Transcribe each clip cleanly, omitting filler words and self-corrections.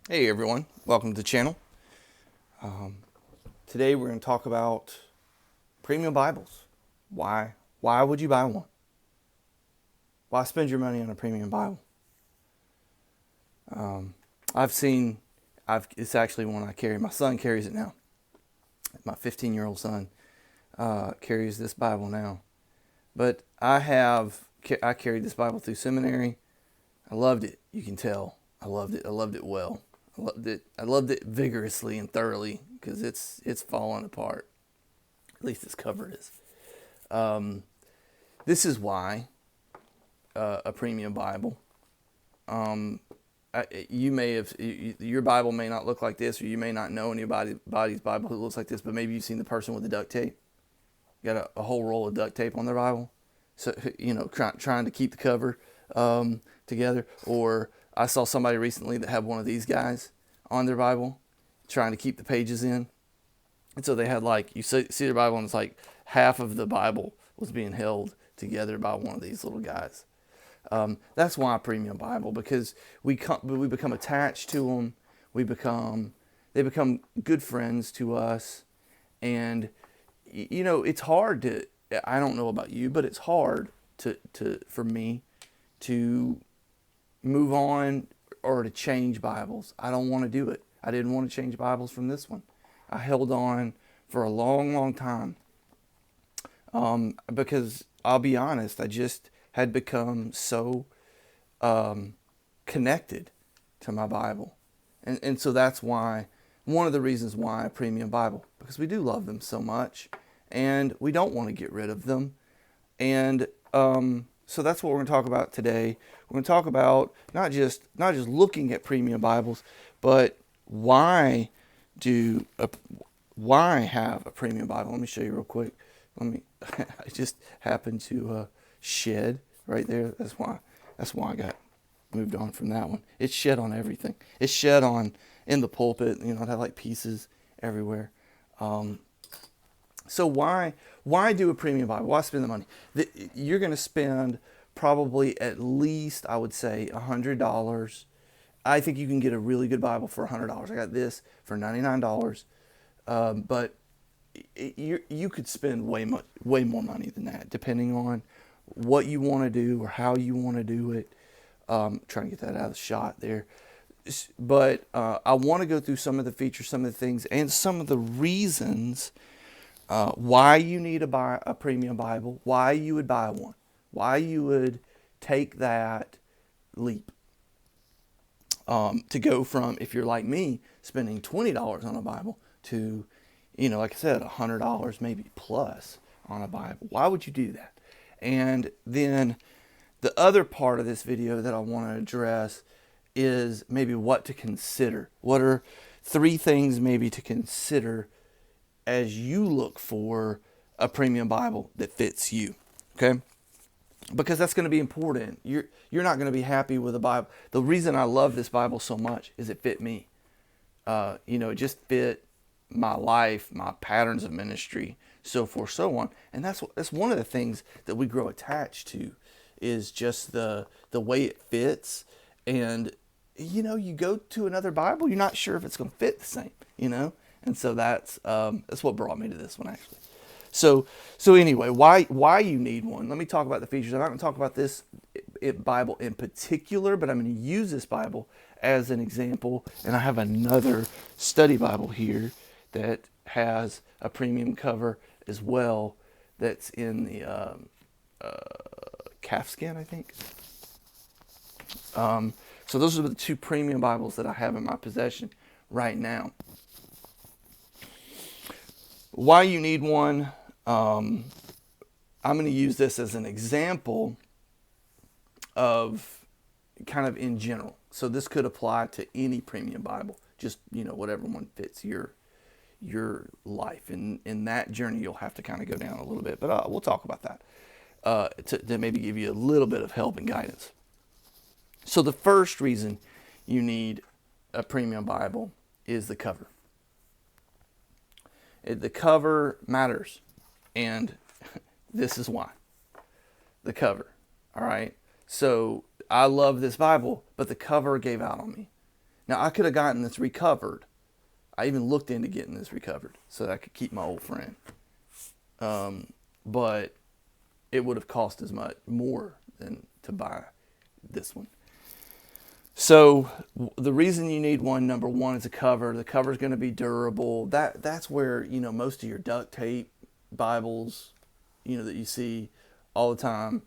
Hey everyone, welcome to the channel. Today we're going to talk about premium Bibles. Why? Why would you buy one? Why spend your money on a premium Bible? I've seen, it's actually one I carry. My son carries it now. My 15-year-old son carries this Bible now. But I carried this Bible through seminary. I loved it. You can tell. I loved it. I loved it well. I loved it. I loved it vigorously and thoroughly because it's falling apart. At least its cover is. This is why a premium Bible. You may have your Bible may not look like this, or you may not know anybody's Bible who looks like this. But maybe you've seen the person with the duct tape. Got a whole roll of duct tape on their Bible, so trying to keep the cover together. Or I saw somebody recently that had one of these guys on their Bible, trying to keep the pages in. And so they had you see their Bible, and it's like half of the Bible was being held together by one of these little guys. That's why a premium Bible, because we become attached to them. They become good friends to us, and it's hard to. I don't know about you, but it's hard for me to move on or to change Bibles. I don't want to do it. I didn't want to change Bibles from this one. I held on for a long, long time because I'll be honest, I just had become so connected to my Bible. And so that's why, one of the reasons why a premium Bible, because we do love them so much and we don't want to get rid of them. And so that's what we're going to talk about today. We're going to talk about not just looking at premium Bibles, but why have a premium Bible. Let me show you real quick. I just happened to shed right there. That's why I got moved on from that one. It's shed on everything. It's shed on in the pulpit. It had like pieces everywhere. So why do a premium Bible? Why spend the money? You're going to spend probably at least, I would say, $100. I think you can get a really good Bible for $100. I got this for $99. But you could spend way more money than that, depending on what you want to do or how you want to do it. Trying to get that out of the shot there. But I want to go through some of the features, some of the things, and some of the reasons why you need to buy a premium Bible, why you would buy one, why you would take that leap to go from, if you're like me, spending $20 on a Bible to, like I said, $100 maybe plus on a Bible. Why would you do that? And then the other part of this video that I want to address is maybe what to consider. What are 3 things maybe to consider as you look for a premium Bible that fits you, okay? Because that's going to be important. You're not going to be happy with a Bible. The reason I love this Bible so much is it fit me. It just fit my life, my patterns of ministry, so forth, so on. And that's one of the things that we grow attached to, is just the way it fits. And you go to another Bible, you're not sure if it's going to fit the same. And so that's what brought me to this one, actually. So anyway, why you need one? Let me talk about the features. I'm not going to talk about this Bible in particular, but I'm going to use this Bible as an example. And I have another study Bible here that has a premium cover as well. That's in the calfskin, I think. So those are the 2 premium Bibles that I have in my possession right now. Why you need one? I'm going to use this as an example of kind of in general. So this could apply to any premium Bible, just whatever one fits your life. And in that journey, you'll have to kind of go down a little bit, but we'll talk about that to maybe give you a little bit of help and guidance. So the first reason you need a premium Bible is the cover. The cover matters, and this is why. The cover, all right? So I love this Bible, but the cover gave out on me. Now, I could have gotten this recovered. I even looked into getting this recovered so that I could keep my old friend. But it would have cost as much more than to buy this one. So the reason you need one, number one, is a cover. The cover is going to be durable. That's where, most of your duct tape Bibles, that you see all the time,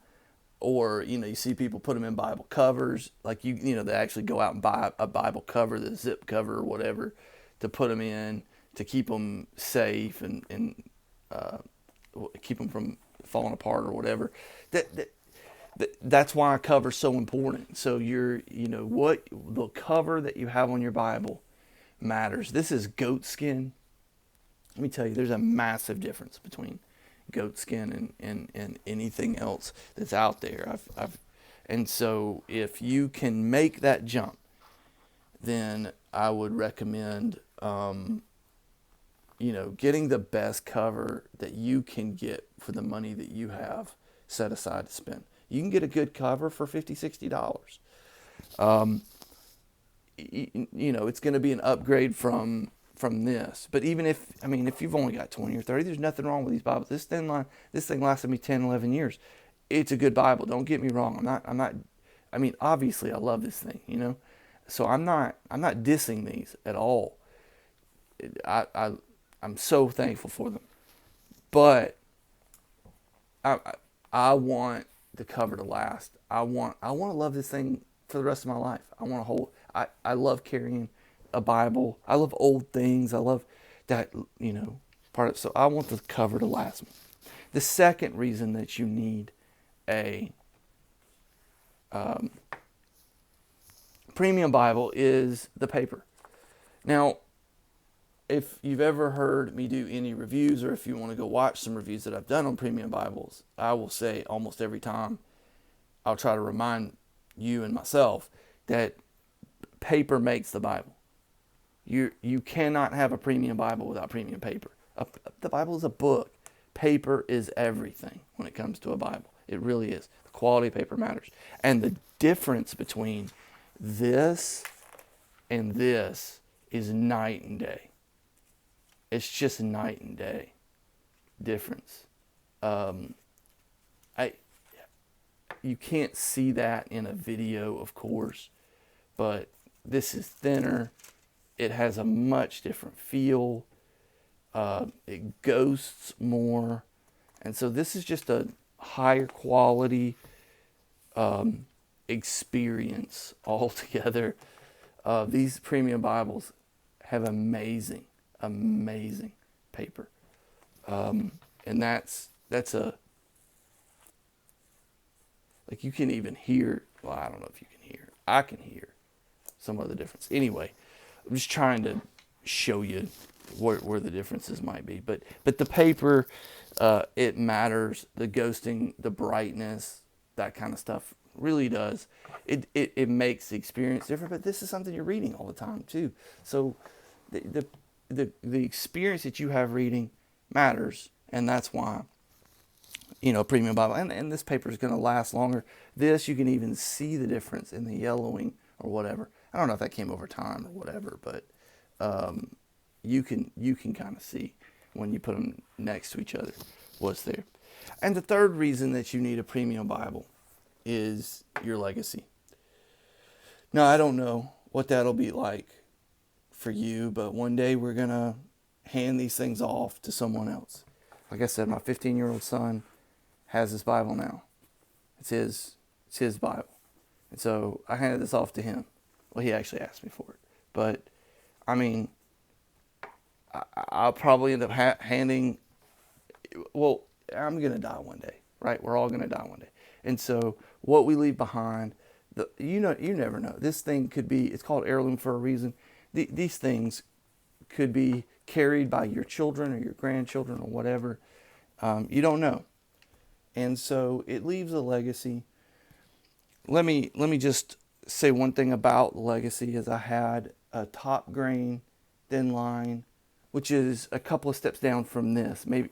or, you see people put them in Bible covers. Like, they actually go out and buy a Bible cover, the zip cover or whatever, to put them in to keep them safe and keep them from falling apart or whatever. That's why a cover's so important. So what the cover that you have on your Bible matters. This is goat skin. Let me tell you, there's a massive difference between goat skin and anything else that's out there. And so if you can make that jump, then I would recommend getting the best cover that you can get for the money that you have set aside to spend. You can get a good cover for $50, $60. It's going to be an upgrade from this. But even if you've only got 20 or 30, there's nothing wrong with these Bibles. This thing lasted me 10, 11 years. It's a good Bible. Don't get me wrong. Obviously I love this thing, So I'm not dissing these at all. I'm so thankful for them. But I want the cover to last. I want to love this thing for the rest of my life. I love carrying a Bible. I love old things. I love that, part of it. So I want the cover to last me. The second reason that you need a premium Bible is the paper. Now, if you've ever heard me do any reviews, or if you want to go watch some reviews that I've done on premium Bibles, I will say almost every time, I'll try to remind you and myself that paper makes the Bible. You cannot have a premium Bible without premium paper. The Bible is a book. Paper is everything when it comes to a Bible. It really is. The quality of paper matters. And the difference between this and this is night and day. It's just night and day difference. You can't see that in a video, of course, but this is thinner. It has a much different feel. It ghosts more. And so this is just a higher quality experience altogether. These premium Bibles have amazing paper. And that's like, you can even hear, well, I don't know if you can hear. I can hear some of the difference. Anyway, I'm just trying to show you where the differences might be. But the paper, it matters. The ghosting, the brightness, that kind of stuff really does. It makes the experience different. But this is something you're reading all the time too. So the experience that you have reading matters, and that's why premium Bible, and this paper is going to last longer. This, you can even see the difference in the yellowing or whatever. I don't know if that came over time or whatever, but you can kind of see when you put them next to each other what's there. And the third reason that you need a premium Bible is your legacy. Now, I don't know what that'll be like for you, but one day we're going to hand these things off to someone else. Like I said, my 15-year-old son has this Bible now. It's his Bible. And so I handed this off to him. Well, he actually asked me for it. But, I'll probably end up handing, well, I'm going to die one day, right? We're all going to die one day. And so what we leave behind, you never know. This thing could be, it's called heirloom for a reason. These things could be carried by your children or your grandchildren or whatever. You don't know. And so it leaves a legacy. Let me just say one thing about the legacy is I had a top grain thin line, which is a couple of steps down from this. Maybe,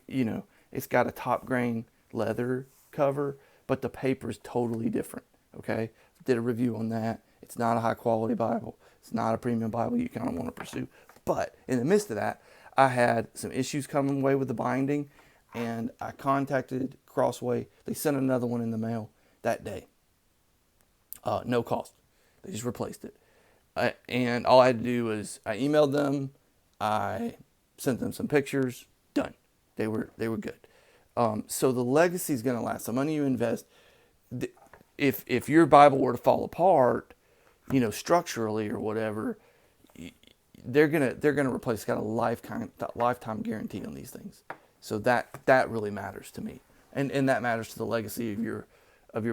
it's got a top grain leather cover, but the paper is totally different. Okay. Did a review on that. It's not a high quality Bible. It's not a premium Bible you kind of want to pursue. But in the midst of that, I had some issues coming away with the binding, and I contacted Crossway. They sent another one in the mail that day. No cost. They just replaced it. And all I had to do was I emailed them, I sent them some pictures, done. They were good. So the legacy is going to last. The money you invest, if your Bible were to fall apart, structurally or whatever, they're gonna replace. It's got a lifetime guarantee on these things. So that really matters to me, and that matters to the legacy of your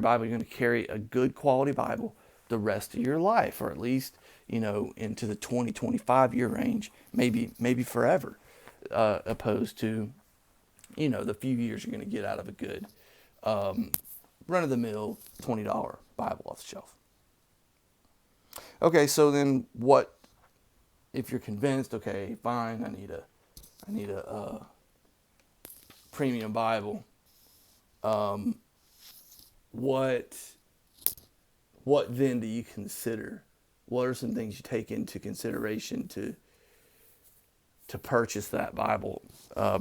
Bible. You're going to carry a good quality Bible the rest of your life, or at least into the 20-25 year range, maybe forever, opposed to the few years you're going to get out of a good run-of-the-mill $20 Bible off the shelf. Okay, so then what if you're convinced? Okay, fine, I need a premium Bible. What then do you consider? What are some things you take into consideration to purchase that Bible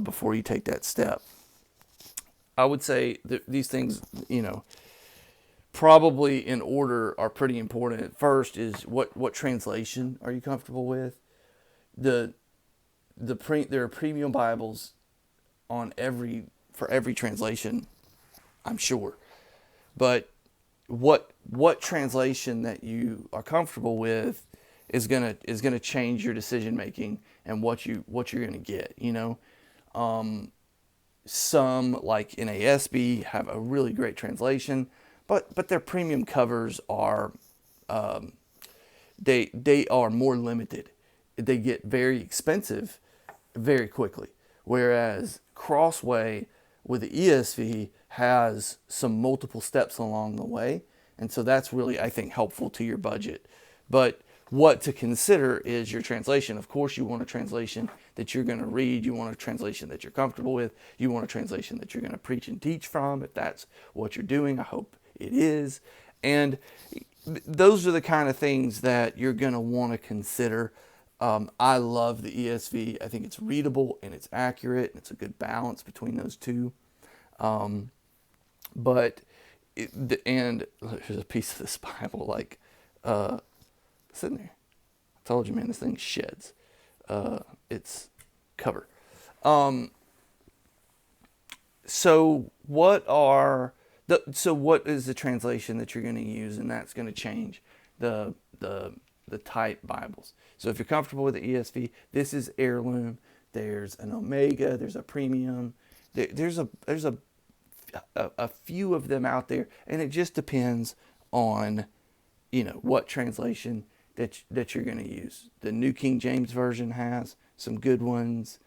before you take that step? I would say that these things, probably in order, are pretty important. First is what translation are you comfortable with? There are premium Bibles for every translation, I'm sure. But what translation that you are comfortable with is gonna change your decision making and what you're gonna get. Some, like NASB, have a really great translation, but their premium covers are they are more limited. They get very expensive very quickly, whereas Crossway with the ESV has some multiple steps along the way, and so that's really, I think, helpful to your budget. But what to consider is your translation. Of course, you want a translation that you're going to read. You want a translation that you're comfortable with. You want a translation that you're going to preach and teach from, if that's what you're doing. I hope it is. And those are the kind of things that you're going to want to consider. I love the ESV. I think it's readable and it's accurate, and it's a good balance between those two. And there's a piece of this Bible sitting there. I told you, man, this thing sheds its cover. So what is the translation that you're going to use? And that's going to change the type Bibles. So if you're comfortable with the ESV, this is Heirloom. There's an Omega. There's a Premium. There's a few of them out there, and it just depends on what translation that you're going to use. The New King James Version has some good ones.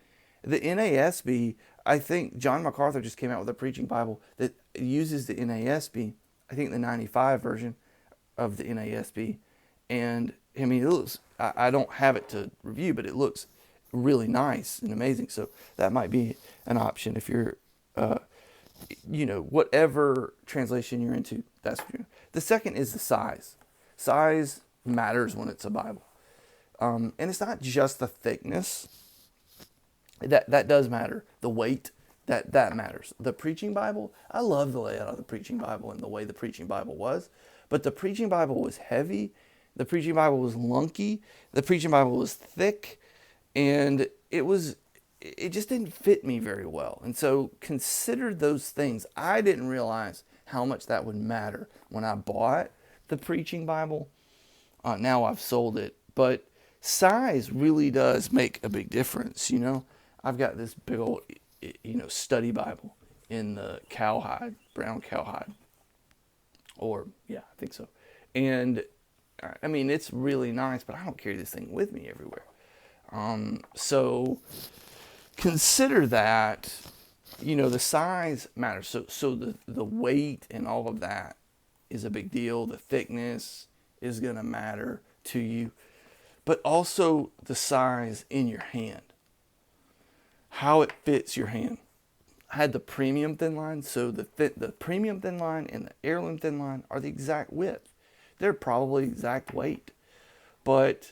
The NASB, I think John MacArthur just came out with a preaching Bible that uses the NASB. I think the 95 version of the NASB. And I mean, it looks, I don't have it to review, but it looks really nice and amazing. So that might be an option if you're, whatever translation you're into. That's what you're. The second is the size. Size matters when it's a Bible. And it's not just the thickness. That does matter. The weight, that matters. The preaching Bible, I love the layout of the preaching Bible and the way the preaching Bible was. But the preaching Bible was heavy. The preaching Bible was lunky. The preaching Bible was thick. And it just didn't fit me very well. And so consider those things. I didn't realize how much that would matter when I bought the preaching Bible. Now I've sold it. But size really does make a big difference. I've got this big old, study Bible in the cowhide, brown cowhide. Or, yeah, I think so. And, I mean, it's really nice, but I don't carry this thing with me everywhere. So consider that, the size matters. So the weight and all of that is a big deal. The thickness is going to matter to you. But also the size in your hand. How it fits your hand. I had the premium thin line, so the premium thin line and the Heirloom thin line are the exact width. They're probably exact weight. But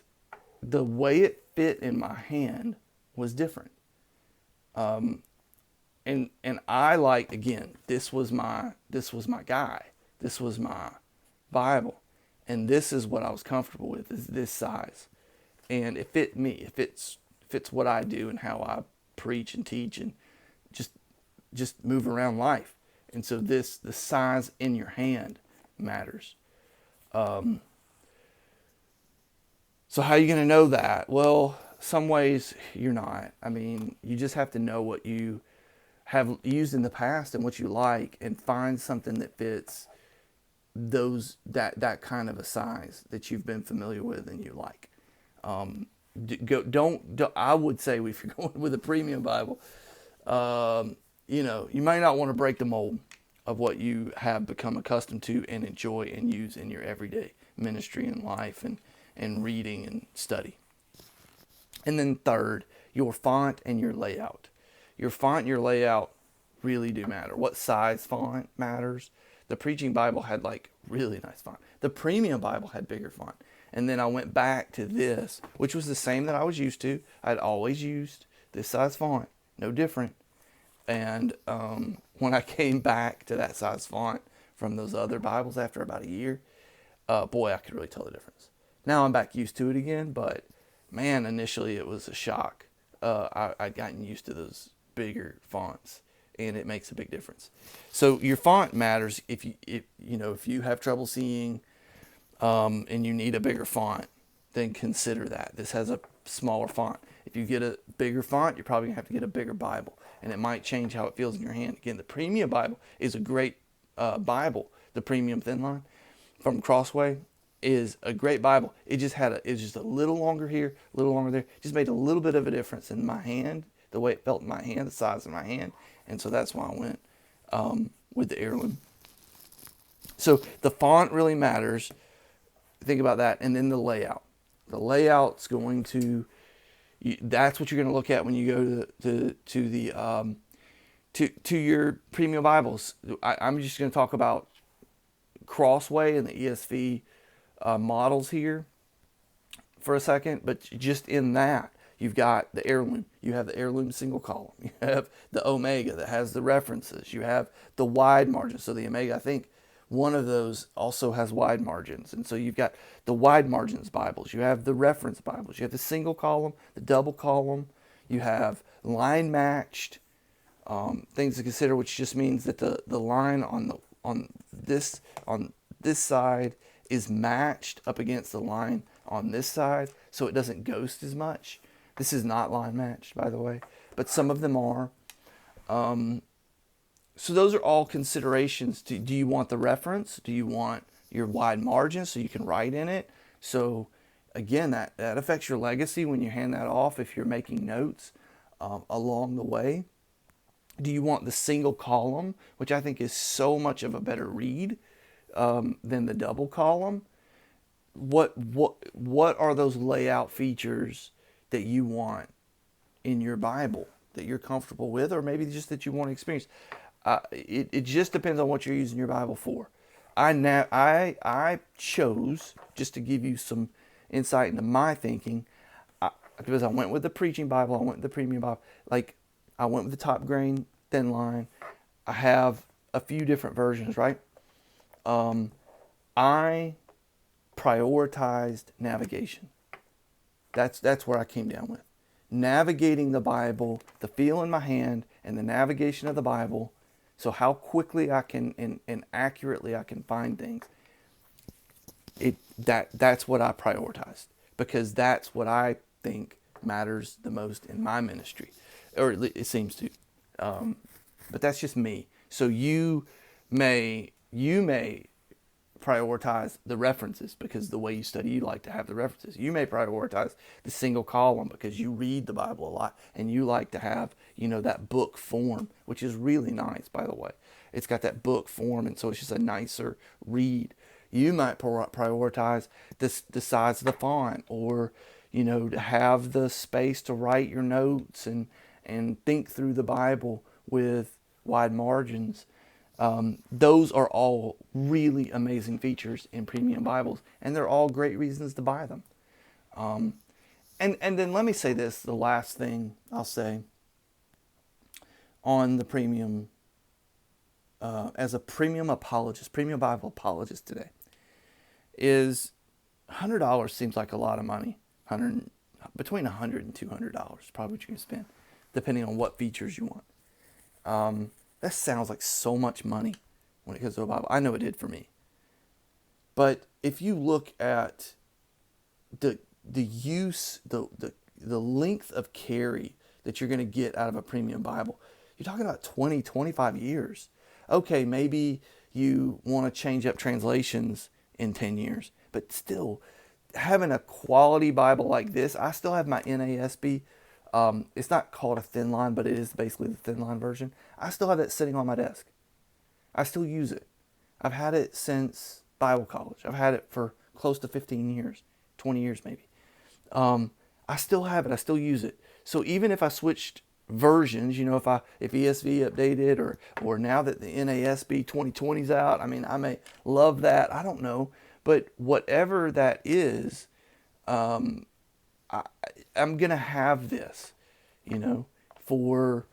the way it fit in my hand was different. And I like, again, this was my guy. This was my Bible. And this is what I was comfortable with, is this size. And it fit me. It fits what I do and how I preach and teach and just move around life. And so the size in your hand matters. So how are you going to know that? Well, some ways you're not. I mean, you just have to know what you have used in the past and what you like, and find something that fits that kind of a size that you've been familiar with and you like. Don't I would say, if you're going with a premium Bible, you might not want to break the mold of what you have become accustomed to and enjoy and use in your everyday ministry and life and reading and study. And then third, your font and your layout. Your font and your layout really do matter. What size font matters. The Preaching Bible had like really nice font. The Premium Bible had bigger font. And then I went back to this, which was the same that I was used to. I'd always used this size font, no different. And when I came back to that size font from those other Bibles after about a year, boy, I could really tell the difference. Now I'm back used to it again, but man, initially it was a shock. I'd gotten used to those bigger fonts, and it makes a big difference. So your font matters. If you have trouble seeing, and you need a bigger font, then consider that. This has a smaller font. If you get a bigger font, you're probably gonna have to get a bigger Bible, and it might change how it feels in your hand. Again, the Premium Bible is a great Bible. The Premium Thin Line from Crossway is a great Bible. It's just a little longer here, a little longer there. Just made a little bit of a difference in my hand, the way it felt in my hand, the size of my hand, and so that's why I went with the Heirloom. So the font really matters. Think about that, and then the layout. The layout's going to, that's what you're going to look at when you go to your Premium Bibles. I'm just going to talk about Crossway and the ESV models here for a second, but just in that, you've got the Heirloom. You have the Heirloom single column. You have the Omega that has the references. You have the wide margins. So the Omega, I think one of those also has wide margins. And so you've got the wide margins Bibles. You have the reference Bibles. You have the single column, the double column. You have line matched things to consider, which just means that the line on this side is matched up against the line on this side, so it doesn't ghost as much. This is not line matched, by the way, but some of them are. So those are all considerations. Do you want the reference? Do you want your wide margins so you can write in it? So again, that affects your legacy when you hand that off if you're making notes along the way. Do you want the single column, which I think is so much of a better read than the double column? What are those layout features that you want in your Bible that you're comfortable with, or maybe just that you want to experience? It just depends on what you're using your Bible for. I chose, just to give you some insight into my thinking, because I went with the Preaching Bible, I went with the Premium Bible, like I went with the top grain thin line. I have a few different versions, right? I prioritized navigation. That's where I came down with. Navigating the Bible, the feel in my hand, and the navigation of the Bible. So how quickly I can and accurately I can find things. That's what I prioritized, because that's what I think matters the most in my ministry, or it seems to. But that's just me. So you may prioritize the references because the way you study, you like to have the references. You may prioritize the single column because you read the Bible a lot and you like to have, that book form, which is really nice, by the way. It's got that book form, and so it's just a nicer read. You might prioritize the size of the font, or, to have the space to write your notes and think through the Bible with wide margins. Those are all really amazing features in Premium Bibles, and they're all great reasons to buy them. And then let me say this, the last thing I'll say on the premium, as a premium apologist, premium Bible apologist today, is $100 seems like a lot of money. Between $100 and $200, probably what you can spend, depending on what features you want. That sounds like so much money when it comes to a Bible. I know it did for me. But if you look at the use, the length of carry that you're going to get out of a premium Bible, you're talking about 20, 25 years. Okay, maybe you want to change up translations in 10 years, but still, having a quality Bible like this, I still have my NASB. It's not called a thin line, but it is basically the thin line version. I still have that sitting on my desk. I still use it. I've had it since Bible college. I've had it for close to 15 years, 20 years maybe. I still have it. I still use it. So even if I switched versions, if ESV updated or now that the NASB 2020 is out, I mean, I may love that. I don't know. But whatever that is, I'm going to have this, for,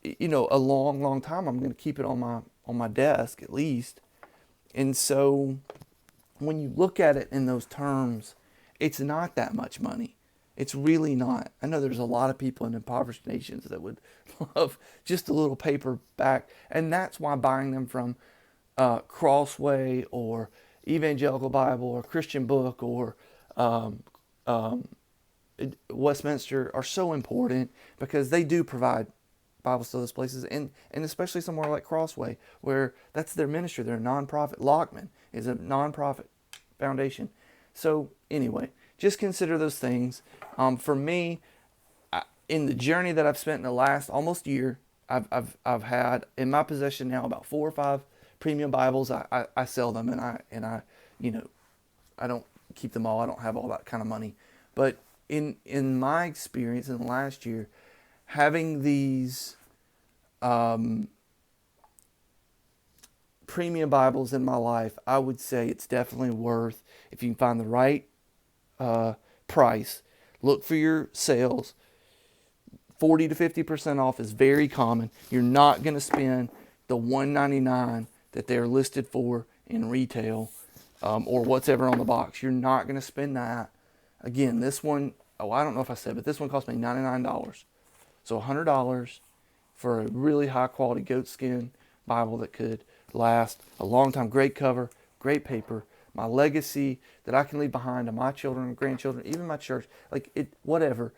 a long, long time. I'm going to keep it on my desk at least. And so when you look at it in those terms, it's not that much money. It's really not. I know there's a lot of people in impoverished nations that would love just a little paperback. And that's why buying them from Crossway or Evangelical Bible or Christian Book or Westminster are so important, because they do provide Bibles to those places, and especially somewhere like Crossway, where that's their ministry. They're a nonprofit. Lockman is a nonprofit foundation. So anyway, just consider those things. For me, in the journey that I've spent in the last almost year, I've had in my possession now about 4 or 5 premium Bibles. I sell them, and I I don't keep them all. I don't have all that kind of money. But in my experience in the last year, having these premium Bibles in my life, I would say it's definitely worth, if you can find the right price. Look for your sales. 40 to 50% off is very common. You're not going to spend the $199 that they're listed for in retail, or whatever on the box. You're not going to spend that. Again, this one, I don't know if I said, but this one cost me $99. So $100 for a really high quality goatskin Bible that could last a long time. Great cover, great paper. My legacy that I can leave behind to my children and grandchildren, even my church, whatever.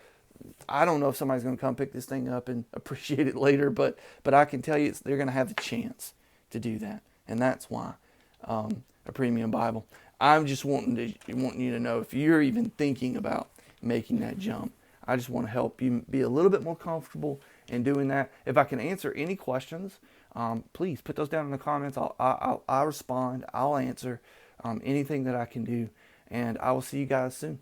I don't know if somebody's going to come pick this thing up and appreciate it later, but I can tell you they're going to have the chance to do that. And that's why a premium Bible. I'm just wanting you to know, if you're even thinking about making that jump, I just want to help you be a little bit more comfortable in doing that. If I can answer any questions, please put those down in the comments. I'll respond. I'll answer anything that I can do. And I will see you guys soon.